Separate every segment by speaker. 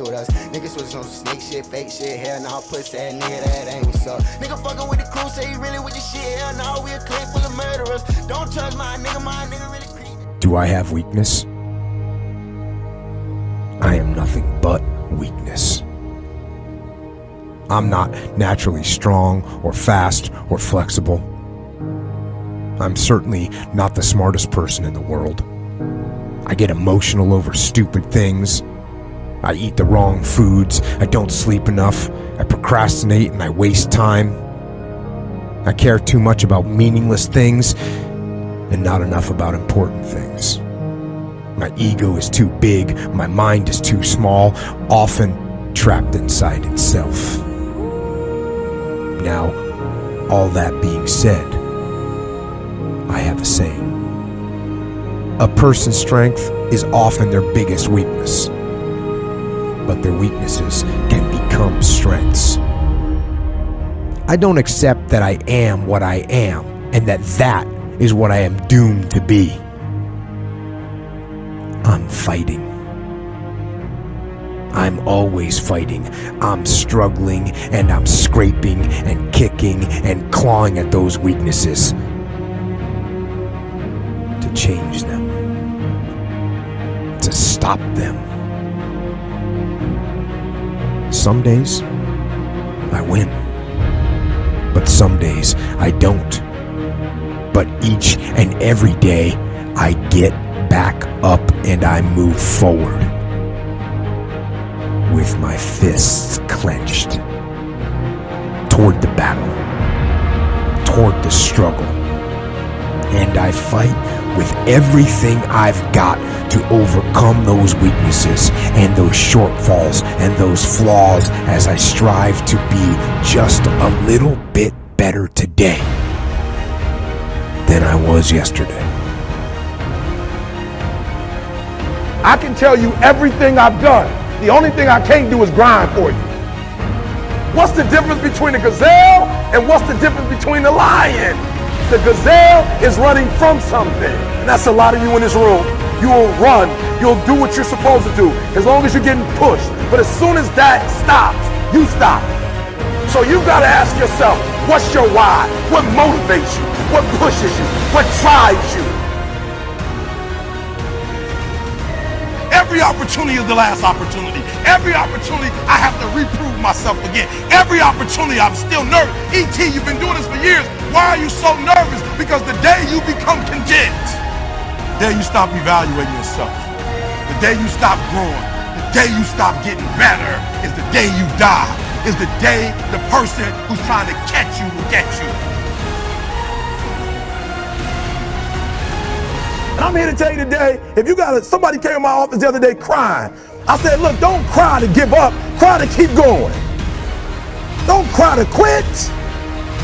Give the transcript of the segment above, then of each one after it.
Speaker 1: with us. Niggas was on snake shit, fake shit, hell nah, pussy that nigga, that ain't what's up. Nigga fucking with the crew, say he really with the shit, hell nah, we a clique full of murderers. Don't trust my nigga really creep.
Speaker 2: Do I have weakness? I am nothing but weakness. I'm not naturally strong or fast or flexible. I'm certainly not the smartest person in the world. I get emotional over stupid things. I eat the wrong foods. I don't sleep enough. I procrastinate and I waste time. I care too much about meaningless things and not enough about important things. My ego is too big. My mind is too small, often trapped inside itself. Now, all that being said, I have a saying. A person's strength is often their biggest weakness, but their weaknesses can become strengths. I don't accept that I am what I am and that is what I am doomed to be. I'm fighting. I'm always fighting. I'm struggling and I'm scraping and kicking and clawing at those weaknesses to change them, to stop them. Some days I win, but some days I don't. But each and every day I get back up and I move forward with my fists clenched toward the battle, toward the struggle. And I fight with everything I've got to overcome those weaknesses and those shortfalls and those flaws as I strive to be just a little bit better today than I was yesterday.
Speaker 3: I can tell you everything I've done. The only thing I can't do is grind for you. What's the difference between a gazelle and what's the difference between a lion? The gazelle is running from something. And that's a lot of you in this room. You'll run. You'll do what you're supposed to do as long as you're getting pushed. But as soon as that stops, you stop. So you've got to ask yourself, what's your why? What motivates you? What pushes you? What drives you? Every opportunity is the last opportunity. Every opportunity I have to reprove myself again. Every opportunity I'm still nervous. E.T., you've been doing this for years. Why are you so nervous? Because the day you become content, the day you stop evaluating yourself, the day you stop growing, the day you stop getting better is the day you die. Is the day the person who's trying to catch you will get you. And I'm here to tell you today, if you got somebody came in my office the other day crying. I said, look, don't cry to give up, cry to keep going. Don't cry to quit.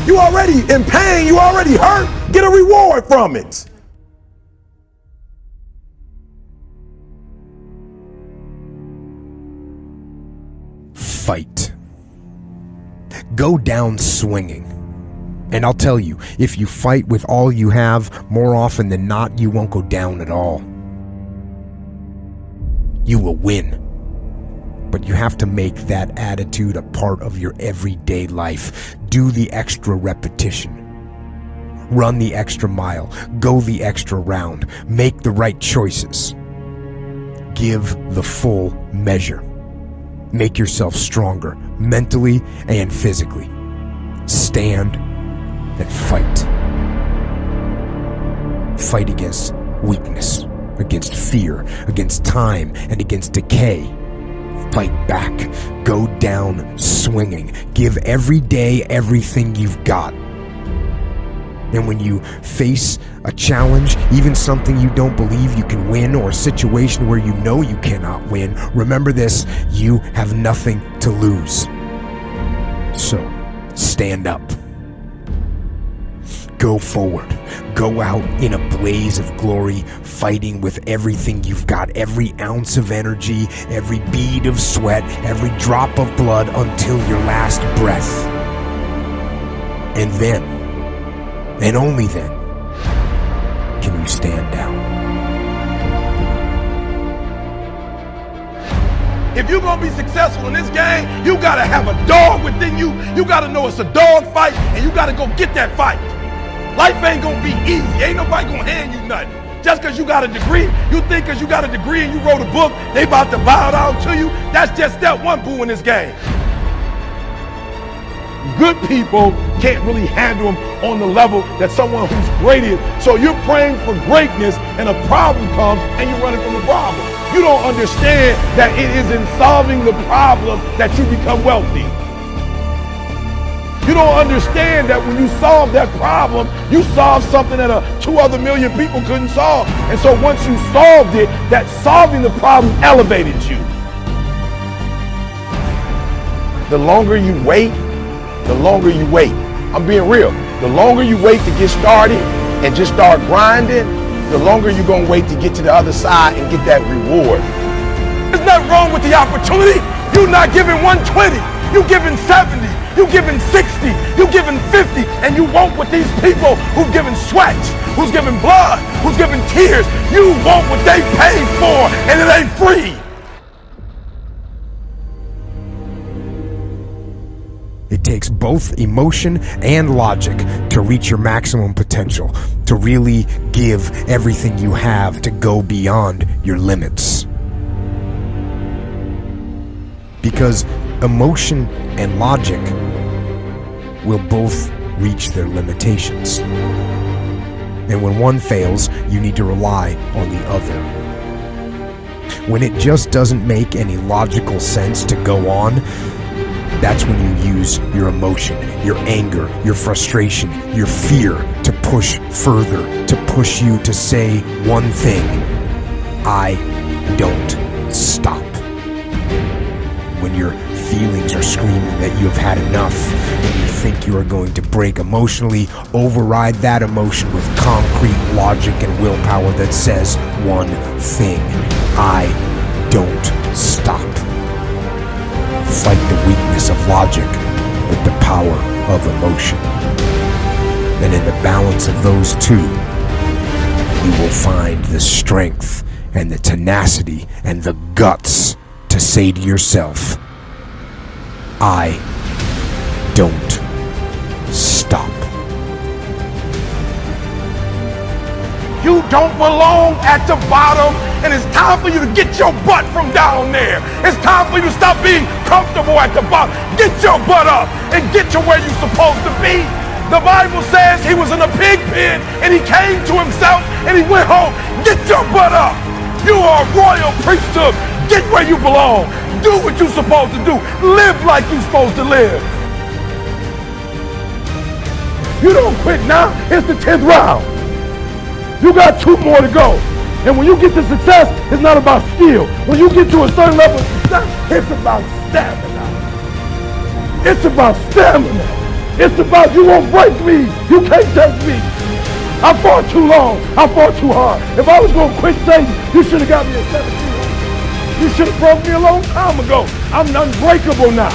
Speaker 3: You already in pain, you already hurt, get a reward from it.
Speaker 2: Fight. Go down swinging. And I'll tell you, if you fight with all you have, more often than not, you won't go down at all. You will win. But you have to make that attitude a part of your everyday life. Do the extra repetition. Run the extra mile. Go the extra round. Make the right choices. Give the full measure. Make yourself stronger, mentally and physically. Stand and fight. Fight against weakness, against fear, against time, and against decay. Fight back. Go down swinging. Give every day everything you've got. And when you face a challenge, even something you don't believe you can win, or a situation where you know you cannot win, remember this: you have nothing to lose. So, stand up. Go forward. Go out in a blaze of glory, fighting with everything you've got, every ounce of energy, every bead of sweat, every drop of blood until your last breath. And then, and only then, can you stand down.
Speaker 3: If you're gonna be successful in this game, you gotta have a dog within you. You gotta know it's a dog fight, and you gotta go get that fight. Life ain't gonna be easy. Ain't nobody gonna hand you nothing. Just because you got a degree, you think because you got a degree and you wrote a book, they about to bow down to you. That's just step one, boo, in this game. Good people can't really handle them on the level that someone who's great is. So you're praying for greatness and a problem comes and you're running from the problem. You don't understand that it is in solving the problem that you become wealthy. You don't understand that when you solve that problem, you solve something that 2 other million people couldn't solve. And so once you solved it, that solving the problem elevated you. The longer you wait, the longer you wait. I'm being real. The longer you wait to get started and just start grinding, the longer you're gonna wait to get to the other side and get that reward. There's nothing wrong with the opportunity. You're not giving 120, you're giving 70, you're giving 60, you're giving 50, and you want what these people who've given sweat, who's giving blood, who's giving tears, you want what they paid for, and it ain't free.
Speaker 2: It takes both emotion and logic to reach your maximum potential, to really give everything you have, to go beyond your limits. Because emotion and logic will both reach their limitations. And when one fails, you need to rely on the other. When it just doesn't make any logical sense to go on, that's when you use your emotion, your anger, your frustration, your fear to push further, to push you to say one thing: I don't stop. When your feelings are screaming that you have had enough, when you think you are going to break emotionally, override that emotion with concrete logic and willpower that says one thing: I don't stop. Fight the weakness of logic with the power of emotion. And in the balance of those two, you will find the strength and the tenacity and the guts to say to yourself, I don't stop.
Speaker 3: You don't belong at the bottom, and it's time for you to get your butt from down there. It's time for you to stop being comfortable at the bottom. Get your butt up and get to where you're supposed to be. The Bible says he was in a pig pen and he came to himself and he went home. Get your butt up. You are a royal priesthood. Get where you belong. Do what you're supposed to do. Live like you're supposed to live. You don't quit now. It's the 10th round. You got 2 more to go. And when you get to success, it's not about skill. When you get to a certain level of success, it's about stamina. It's about stamina. It's about you won't break me. You can't take me. I fought too long. I fought too hard. If I was going to quit Satan, you should have got me at 17. You should have broke me a long time ago. I'm unbreakable now.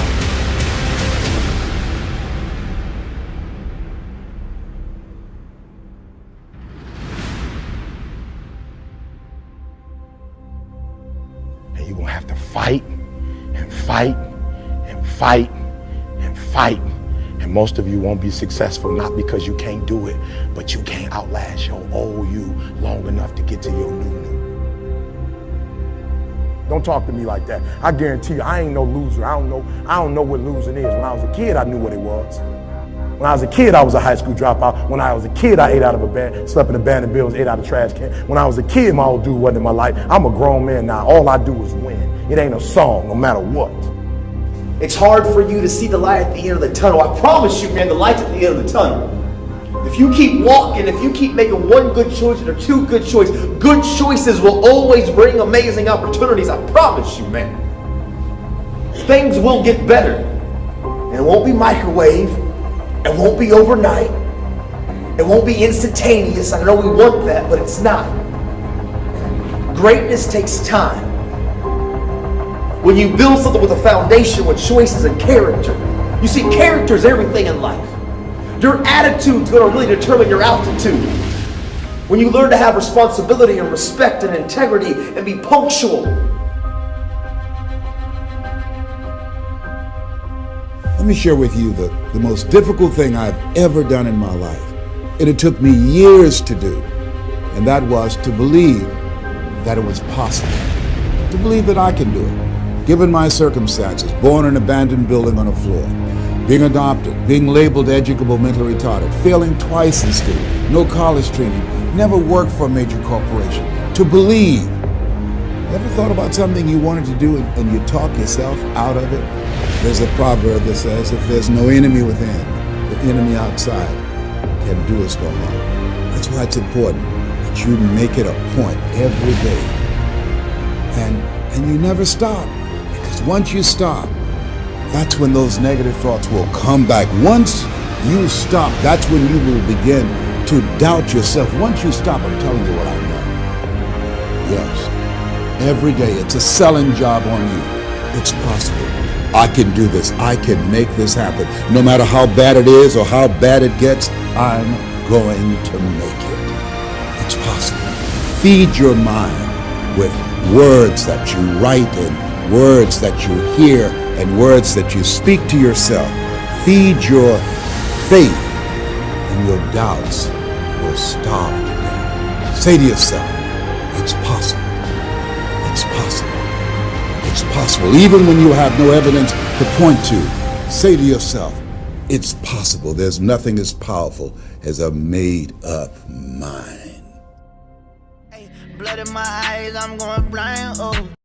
Speaker 3: And you're going to have to fight and fight and fight and fight. And most of you won't be successful, not because you can't do it, but you can't outlast your old you long enough to get to your new. Don't talk to me like that. I guarantee you, I ain't no loser. I don't know what losing is. When I was a kid, I knew what it was. When I was a kid, I was a high school dropout. When I was a kid, I ate out of a bed, slept in abandoned buildings, ate out of trash can. When I was a kid, my old dude wasn't in my life. I'm a grown man now. All I do is win. It ain't a song, no matter what.
Speaker 4: It's hard for you to see the light at the end of the tunnel. I promise you, man, the light's at the end of the tunnel. If you keep walking, if you keep making one good choice or 2 good choices will always bring amazing opportunities. I promise you, man. Things will get better. And it won't be microwave. It won't be overnight. It won't be instantaneous. I know we want that, but it's not. Greatness takes time. When you build something with a foundation with choices and character, you see, character is everything in life. Your attitude is going to really determine your altitude. When you learn to have responsibility and respect and integrity and be punctual,
Speaker 5: Let me share with you the most difficult thing I've ever done in my life. And it took me years to do. And that was to believe that it was possible. To believe that I can do it. Given my circumstances, born in an abandoned building on a floor, being adopted, being labeled educable mentally retarded, failing twice in school, no college training, never worked for a major corporation. To believe. Ever thought about something you wanted to do and you talk yourself out of it? There's a proverb that says, if there's no enemy within, the enemy outside can do us no harm. That's why it's important that you make it a point every day. And you never stop. Because once you stop, that's when those negative thoughts will come back. Once you stop, that's when you will begin to doubt yourself. Once you stop, I'm telling you what I know. Yes. Every day, it's a selling job on you. It's possible. I can do this. I can make this happen. No matter how bad it is or how bad it gets, I'm going to make it. It's possible. Feed your mind with words that you write and words that you hear and words that you speak to yourself. Feed your faith and your doubts will starve to death. Say to yourself, it's possible. It's possible. It's possible. Even when you have no evidence to point to, say to yourself, it's possible. There's nothing as powerful as a made-up mind.
Speaker 1: Blood in my eyes, I'm going blind, oh.